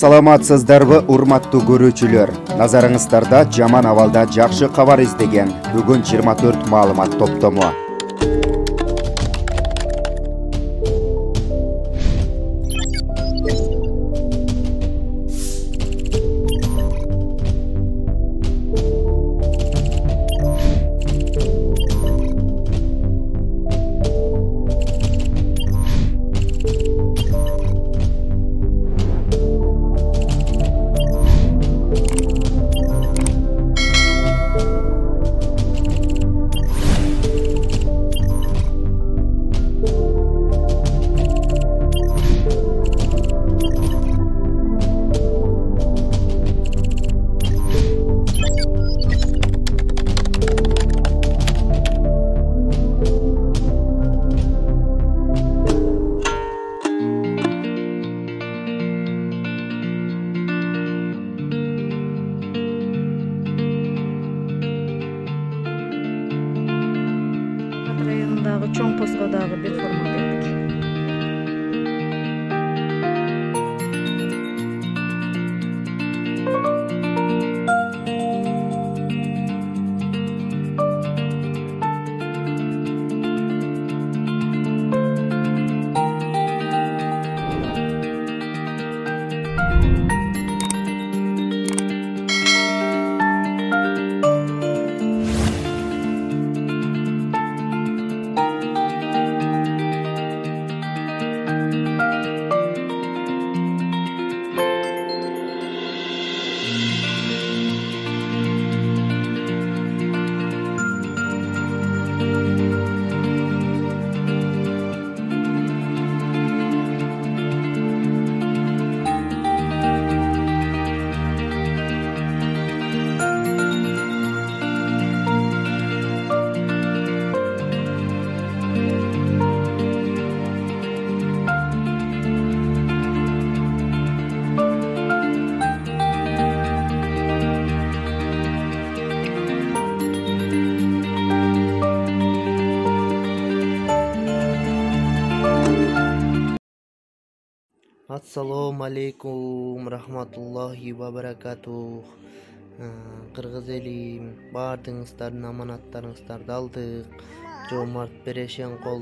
Саламатсыздарбы, урматтуу көрүүчүлөр? Назарыңыздарда жаман абалда жакшы кабар издеген бүгүн 24 маалымат топтому. районундагы чоң поскодагы бир форма бердик. Assalomu alaykum rahmatullohi va barakatuh. Qirg'iz elim, bardingizlarning amanatlaringizlarni aldık. Jomart Bereshenkol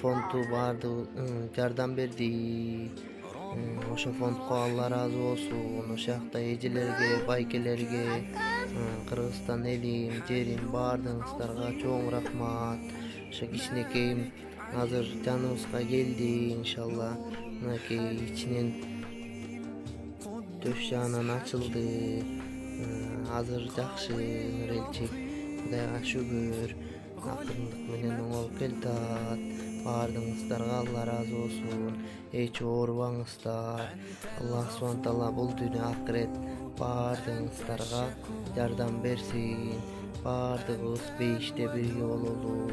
fondu vardı, jardam berdi. Oşa fondga Allah razı olsun. Oşa jakta ejilerge, baykelerge, Qirgizistan elim, jerim bardingizlarga çoğun rahmat. Oşa kичинекейim hazır canımızga geldi inşallah. İçinin döş janan açıldı. Hazır jakşı Nurelçik. Kudayga şükür. Akırlık menen oňup keltat. Bardığınızlarga Allah razı olsun. Hiç oorubаңыздар. Allah subhanahu taala bul dünya ahiret bardığınızlarga yardam bersin. Bardığız beýişde birge bolalım.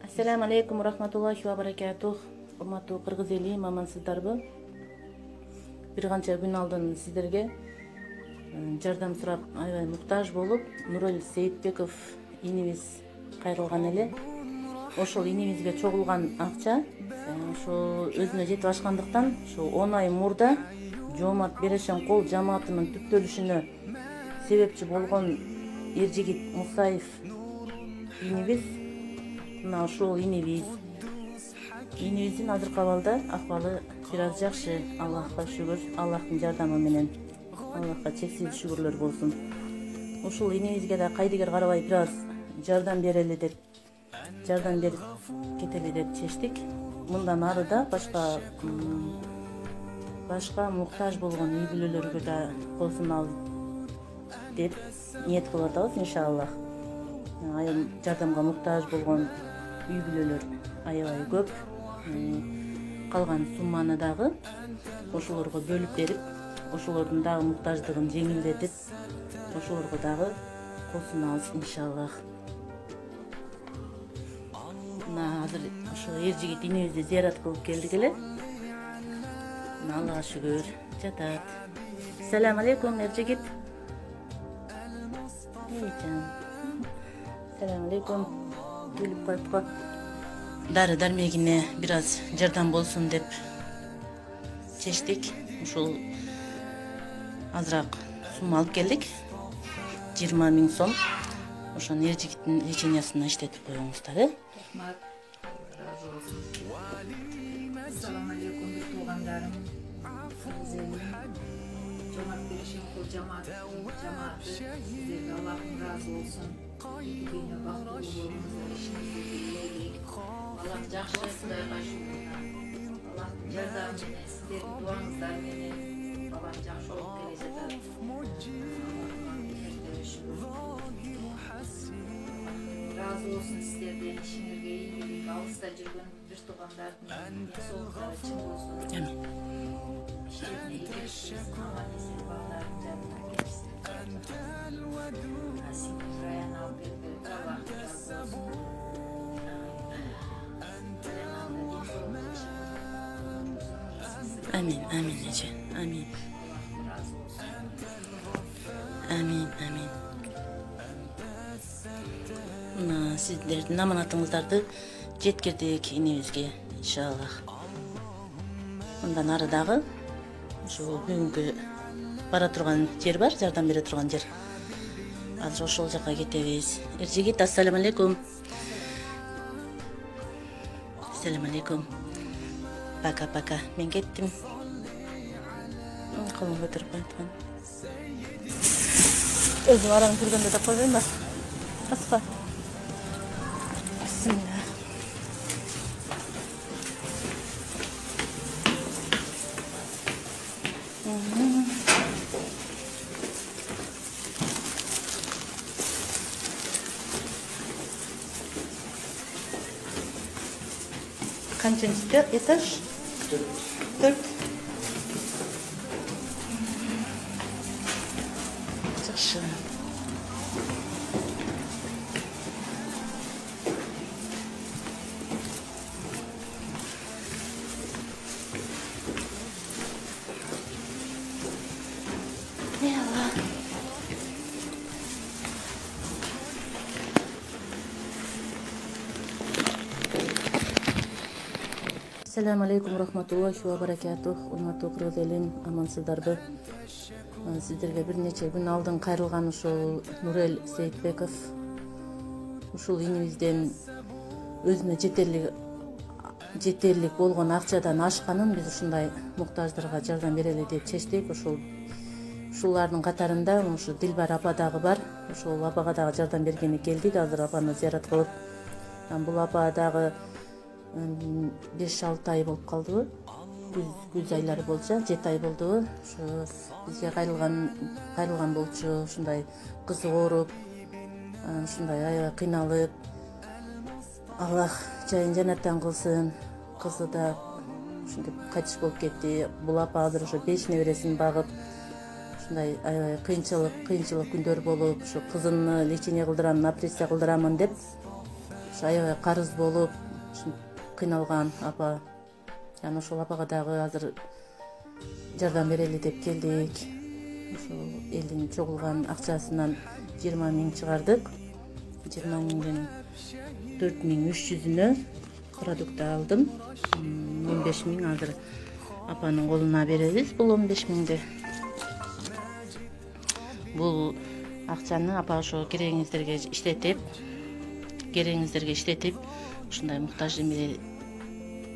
Assalamu alaikum rahmatullahi wa barakatuh. Урматтуу кыргыз эли, амансыздарбы? Бир канча күн алдын сиздерге жардам сурап аябай муктаж болуп, Нурел Сейитбеков инибиз кайрылган эле. Ошол инибизге чогулган акча ошо өзүнө жетип ашкандыктан, ошо 10 ай мурда Жомарт Берешенкол жамаатынын түптөлүшүнө себепчи болгон Эржигит Мусаев инибиз, мына ошол инибиздин азыркы абалда акыбалы бир аз жакшы, Аллахка шүгүр, Аллахтын жардамы менен. Аллахка чексиз шүгүрлөр болсун. Ушул инибизге да кайдыгер карабай бир аз жардам берели деп, жардам берип кетели деп чечтик. Мындан ары да башка муктаж болгон үй бүлөлөргө да кол суналы деп ниет кылып атабыз иншаллах. Жардамга муктаж болгон үй бүлөлөр аябай көп. Калган сумманы дагы ошолорго бөлүп берип, ошолордун дагы муктаждыгын жеңилдетип, ошолорго дагы кол сунабыз иншаллах. Мына азыр ошо Эржигит инибизди зыярат кылып келдик эле. Аллага шүгүр, жатат. Салам алейкум Эржигит. Салам алейкум. келип коюп го. Дары дармегине бир аз жардам болсун деп чечтик. Ушул азыраак сум алып келдик. 20 000 сом. Ошону эржигиттин лечениясына иштетип коюңуздар. Assalamu alaikum tuğanlarım. Cemaat Berişenko cemaati sizlerle Allah'ın razı olsun. Bugün baktığımızda işinizde birleydik. Allah жақсы Құдайға шүкір. Allah жардамын sizlerin duanızlar beni babam жақсы olup gelecek. Razı olsun sizlerden işinizde iyilik, alışta жүргөн bir tuğanlardan soğukları için olsun. İşlerine iyileştirsin, aman esir bağların canına geçsin. Asim Rayan Alper'de Allah razı olsun. Amin, amin Ece, amin. Amin, amin. Sizlerдің аманатыңыздарды жеткирдик инебизге, иншаллах. Ондан ары дагы ошо бүгүнкү бара турган жер бар, жардам бере турган жер. Азыр ошол жака кетебиз. Эржигит, ассаламу алейкум. Ассаламу алейкум. Пока-пока. Мен кеттим. Колун көтөрүп коюптмун. Өзүм араны жүргөндө да койбойм ба? Аска. Bismillah. Kaçıncı etaj? 4. Жақсы. Assalamu alaikum rahmatullahi wa barakatuh. Урматтуу кыргыз элим, амансыздарбы? Сиздерге бир нече күн алдын кайрылган ушул Нурел Сейитбеков ушул инибизден өзүнө жетерлик болгон акчадан ашканын биз ушундай муктаждарга жардам берели деп чечтик. Ушулардын катарында ушу Дилбар апа дагы бар. Ошол апага дагы жардам бергени келдик. Азыр апаны зыярат кылып, бул апа дагы 5-6 ай болуп калдыбы? Күз айлары болчу, 7 ай болду. Ошо бизге кайрылган болчу, ушундай кызы ооруп, ушундай аябай кыйналып. Аллах жайын жанаттан кылсын. Кызы да ушинтип кайтыш болуп кетти. Бул апа азыр ошо 5 небересин багып, ушундай аябай кыйынчылык күндөр болуп, ошо кызымны лечение кылдырам, операция кылдырамын деп, ошо аябай карыз болуп, кыйналган апа. Жана ошол апага дагы азыр жардам берели деп келдик. Ошол элдин чогулган акчасынан 20 000 чыгардык. 20 000ден 4300-үнө продукт алдым. 15 000 азыр апанын колуна беребиз. Бул 15 000-ди. Бул акчаны апа ошо кереңиздерге иштетип, ушундай муктаж эме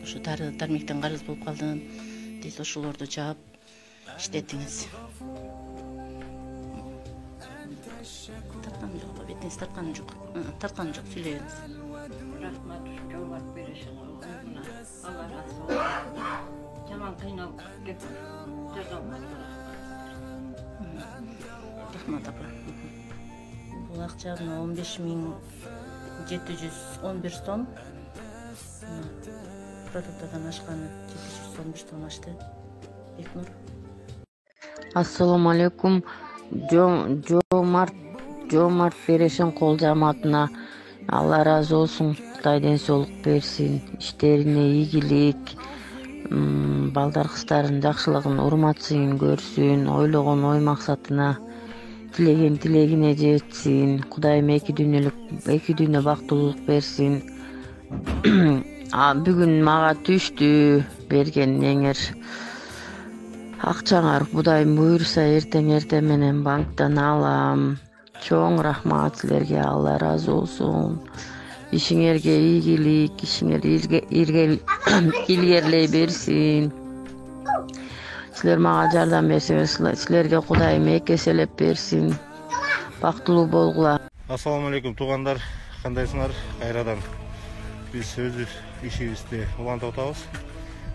ушу дары дармектен карыз болуп калдым дейт, ошолорду жаап иштетиңиз. Тарткан жокпу? Бетиңиз тарткан жок. Тарткан жок, сүйлөйүңүз. Рахмат, жолбарып беришин. Allah razı olsun. Жаман кыйналып кетип жардам берди. Рахмат апа. Бул акча 15.711 сом. Продуктадан ашканы 711 сом ашты. Бекнур. Ассаламу алейкум. Жомарт Берешен кол жамаатына Алла разы болсун. Кудай ден соолук берсин. Иштерине ийгилик, балдар кыздардын жакшылыгын, урматсын көрсүн, ойлогон ой максатына тилеген тилегине жетсин. Кудайым эки дүйнө бактылуулук берсин. Бүгүн мага түштү берген неңер акчаңар. Кудайым буйруса эртең менен банктан алам. Чоң рахмат силерге, Алла ыраазы болсун. Ишиңерге ийгилик, ишиңер илгерлей берсин. Силер мага жардам берсеңер, силерге Кудайым эки эселеп берсин. Бактылуу болгула. Ассаламу алейкум туугандар, кандайсыңар? Кайрадан биз өз ишибизди улантып атабыз.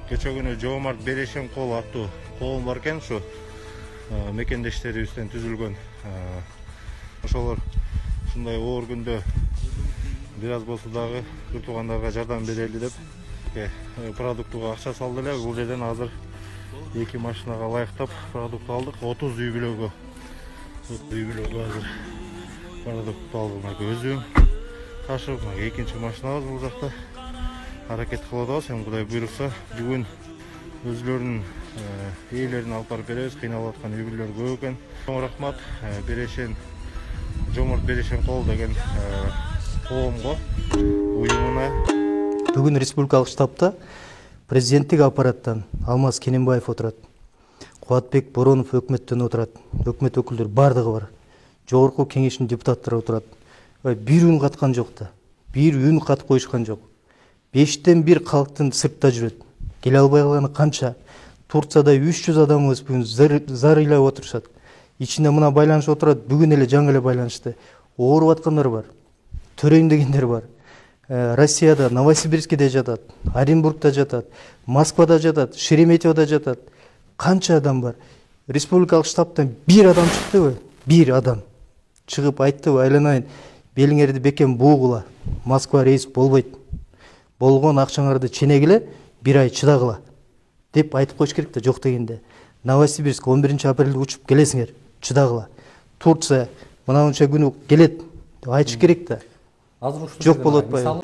Кече күнү Жомарт Берешен кол аттуу коом бар экен, ушу мекендештерибизден түзүлгөн. Ошолор ушундай оор күндө бир аз болсо дагы бир туугандарга жардам берели деп продуктуга акча салды эле. Бул жерден азыр 2 машинага ылайыктап продукт алдык. 30 үй бүлөгө азыр продукт алдык. Өзүм ташып, экинчи машинабыз бул жакта аракет кылып атабыз. Эми Кудай буйрукса, бүгүн өзлөрүнүн ээлерин алып барып беребиз. Кыйналып аткан үй бүлөлөр көп экен. Чоң рахмат Жомарт Берешен кол деген коомго, уюмуна. Бүгүн республикалык штабта президенттик аппараттан Алмаз Кененбаев отурат. Кубатбек Боронов өкмөттөн отурат. Өкмөт өкүлдөрү бардыгы бар. Жогорку кеңештин депутаттары отурат. Бир үн каткан жок да. Бир үн кат коюшкан жок. 5тен 1 калктын сыртта жүрөт. Келе албай калганы канча? Турцияда 300 адамыбыз бүгүн зар ыйлап отурушат. Ичинде мына байланыш отурат. Бүгүн эле жаңы эле байланышты. Ооруп аткандар бар. Төрөйм дегендер бар. Россияда, Новосибирскеде жатат, Оренбургда жатат, Москвада жатат, Шереметьевода жатат. Канча адам бар? Республикалык штабтан бир адам чыктыбы? Бир адам чыгып айттыбы, айланайын, белиңерди бекем буугула. Москва рейс болбойт. Болгон акчаңарды ченегиле, 1 ай чыдагыла деп айтып коюш керек да, жок дегенде. Новосибирск 11-апрелде учуп келесиңер, чыдагыла. Турция мынанча күнү келет деп айтыш керек да. Жок болуп атпайбы?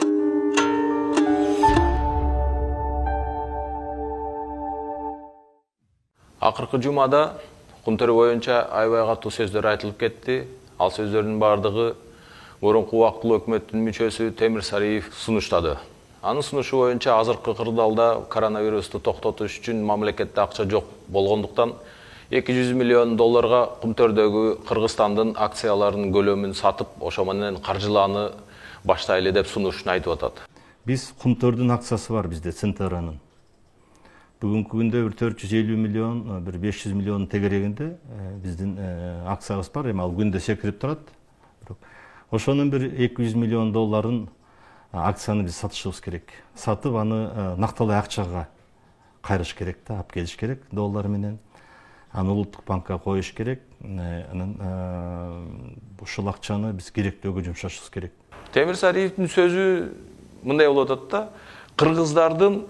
Акыркы жумада Кунтөр боюнча аябай катуу сөздөр айтылып кетти. Ал сөздөрдүн бардыгы мурунку убактылуу өкмөттүн мүчөсү Темир Сариев сунуштады. Анын сунушу боюнча азыркы кырдаалда коронавирусту токтотуш үчүн мамлекетте акча жок болгондуктан 200 миллион долларга Кунтөрдөгү Кыргызстандын акцияларынын көлөмүн сатып, ошо менен каржылааны баштайлы деп сунушун айтып атат. Биз Кунтөрдүн акциясы бар бизде, Центранын. Бүгүнкү күндө бир 450 миллион, бир 500 миллион тегерегинде биздин акциябыз бар. Эми ал күндө секирип турат. Ошонун бир 200 миллион долларын акцияны биз сатышыбыз керек. Сатып аны накталуу акчага кайрыш керек да, алып келиш керек доллар менен. Аны улуттук банкка коюш керек. Анан ушул акчаны биз керектөөгө жумшашыбыз керек. Темир Сариевдин сөзү мындай болуп атат да, кыргыздардын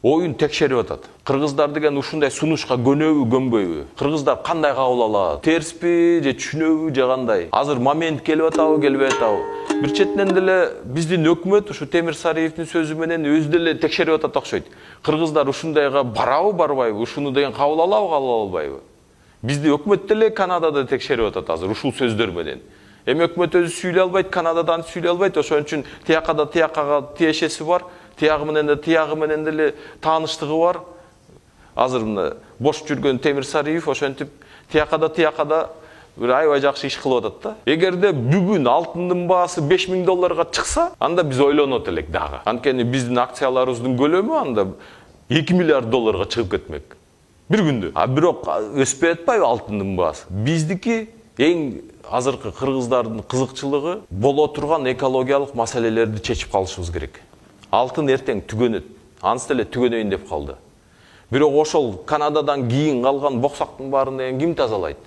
оюн текшерип атат. Кыргыздар деген ушундай сунушка көнөбү, көнбөйбү? Кыргыздар кандай кабыл алат? Терспи же түшүнөбү же кандай? Азыр момент келип атабы, келбей атабы? Бир четинен деле биздин өкмөт ушу Темир Сариевдин сөзү менен өзү деле текшерип атат окшойт. Кыргыздар ушундайга барабы, барбайбы? Ушуну деген кабыл алабы, кабыл албайбы? Бизди өкмөт деле Канадада текшерип атат азыр ушул сөздөр менен. Эми өкмөт өзү сүйлөй албайт, Канададан сүйлөй албайт, ошон үчүн тиякада тиякага тиешеси бар, тиягы менен деле тааныштыгы бар. Азыр мына бош жүргөн Темир Сариев ошентип тиякада бир аябай жакшы иш кылып атат да. Эгерде бүгүн алтындын баасы 5000 долларга чыкса, анда биз ойлонот элек дагы. Анткени биздин акцияларыбыздын көлөмү анда 2 миллиард долларга чыгып кетмек. Бир күндө. Бирок өспөй атпайбы алтындын баасы? Биздики эң азыркы кыргыздардын кызыкчылыгы боло турган экологиялык маселелерди чечип калышыбыз керек. Алтын эртең түгөнөт. Ансы деле түгөнөйүн деп калды. Бирок ошол Канададан кийин калган боксактын баарын ким тазалайт?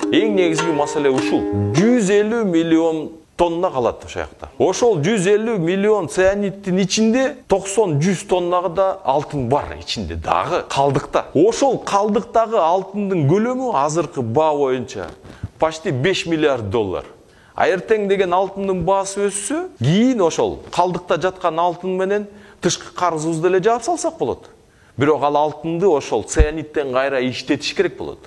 Эң негизги маселе ушул. 150 миллион тонна калат ошол жакта. Ошол 150 миллион цианиттин ичинде 90-100 тоннага да алтын бар ичинде дагы калдыкта. Ошол калдыктагы алтындын көлөмү азыркы баа боюнча почти 5 миллиард доллар. Эртең деген алтындын баасы өссө, кийин ошол калдыкта жаткан алтын менен тышкы карызыбызды эле жаап салсак болот. Бирок ал алтынды ошол цианиттен кайра иштетиш керек болот.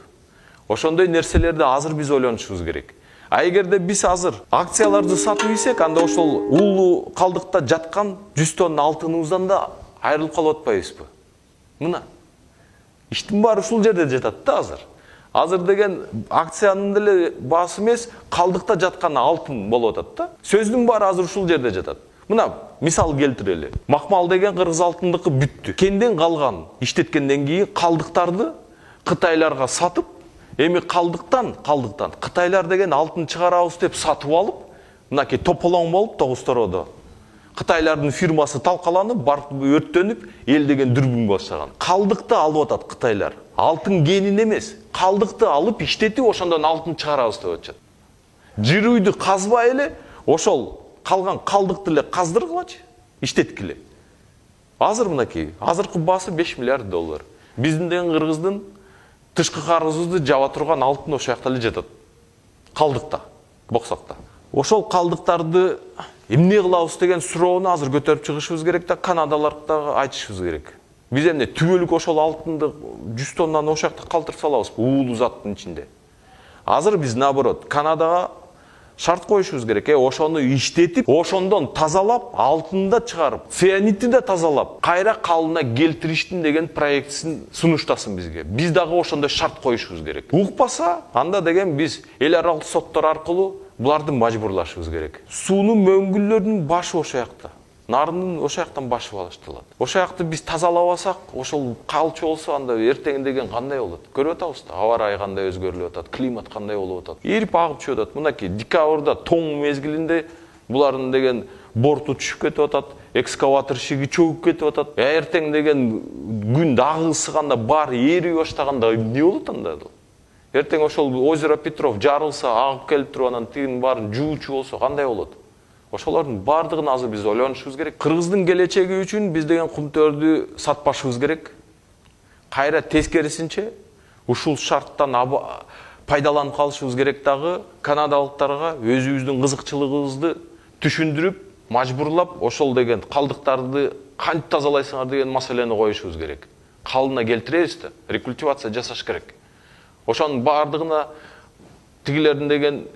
Ошондой нерселерди азыр биз ойлонушубуз керек. А эгерде биз азыр акцияларды сатып ийсек, анда ошол уулуу калдыкта жаткан 100 тонна алтыныбыздан да айрылып калып атпайбызбы? Мына иштин баары ушул жерде жатат да азыр. Азыр деген акциянын деле баасы эмес, калдыкта жаткан алтын болуп атат да. Сөздүн баары азыр ушул жерде жатат. Мына мисал келтирели. Макмал деген кыргыз алтындыкы бүттү. Кенден калган иштеткенден кийин калдыктарды кытайларга сатып, эми калдыктан кытайлар деген алтын чыгарабыз деп сатып алып, мынакей тополоң болуп Тогуз-Тородо кытайлардын фирмасы талкаланып, барып өрттөнүп, эл деген дүрбүн баштаган. Калдыкты алып атат кытайлар. Алтын генин эмес, калдыкты алып иштетип, ошондон алтын чыгарабыз деп атышат. Жер үйдү казбай эле, ошол калган калдыкты эле каздыргылачы, иштеткиле. Азыр мынакей, азыркы баасы $5 миллиард. Биздин деген кыргыздын тышкы карызыбызды жаба турган алтын ошол жакта эле жатат. Калдыкта, боксакта. Ошол калдыктарды эмне кылабыз деген суроону азыр көтөрүп чыгышыбыз керек да, канадаларга айтышыбыз керек. Биз эмне түгөлүк ошол алтынды 100 тоннаны ошол жакта калтырып салабызбы, уулуу заттын ичинде. Азыр биз наоборот Канадага шарт коюшубуз керек. Ошону иштетип, ошондон тазалап, алтынды чыгарып, цианидти да тазалап, кайра калына келтириштин деген проектисин сунуштасын бизге. Биз дагы ошондой шарт коюшубуз керек. Укпаса, анда деген биз эл аралык соттор аркылуу буларды мажбурлашыбыз керек. Суунун мөңгүллөрүнүн башы ошол жакта. Нарынын ошол жактан башы башталат. Ошол жакты биз тазалабасак, ошол калчу болсо, анда эртең деген кандай болот? Көрүп атабыз да, аба ырайы кандай өзгөрүлүп атат, климат кандай болуп атат. Эрип агып чыгып атат. Мынакей декабрда тоң мезгилинде булардын деген борту түшүп кетип атат, экскаватор шиги чөгүп кетип атат. Эртең деген күн дагы ысыганда баары эрип баштаганда эмне болот анда? Эртең ошол озеро Петров жарылса, агып келип туруп анан тигин баарын жуучу болсо кандай болот? Ошолордун бардыгын азыр биз ойлонушубуз керек. Кыргыздын келечеги үчүн биз деген кумтөрдү сатпашыбыз керек. Кайра тескерисинче ушул шарттан пайдаланып калышыбыз керек дагы, канадалыктарга өзүбүздүн кызыкчылыгыбызды түшүндүрүп, мажбурлап, ошол деген калдыктарды кантип тазалайсыңар деген маселени коюшубуз керек. Калына келтиребиз да, рекультивация жасаш керек. Ошонун бардыгына тигилердин деген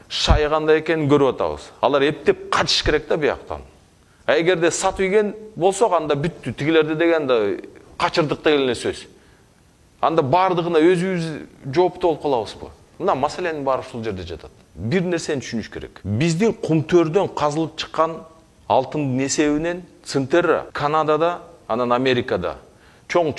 шайы кандай экенин көрүп атабыз. Алар эптеп качыш керек да бияктан. А эгерде сатып ийген болсок, анда бүттү. Тигилерди деген да качырдык деген эле сөз. Анда бардыгына өзүбүз жооптуу болуп калабызбы? Мына маселенин баары ушул жерде жатат. Бир нерсени түшүнүш керек. Биздин кумтөрдөн казылып чыккан алтындын эсебинен Центерра Канадада, анан Америкада чоң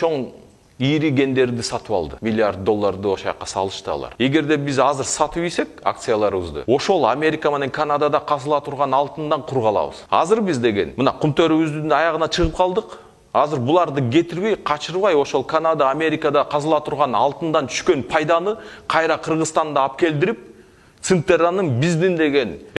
ири гендерди сатып алды. $1 миллиард ошол жака салышты алар. Эгерде биз азыр сатып ийсек акцияларыбызды, ошол Америка менен Канадада казыла турган алтындан кур калабыз. Азыр биз деген мына кумтөрүбүздүн аягына чыгып калдык. Азыр буларды кетирбей, качырбай, ошол Канада, Америкада казыла турган алтындан түшкөн пайданы кайра Кыргызстанда алып келдирип, Центерранын биздин деген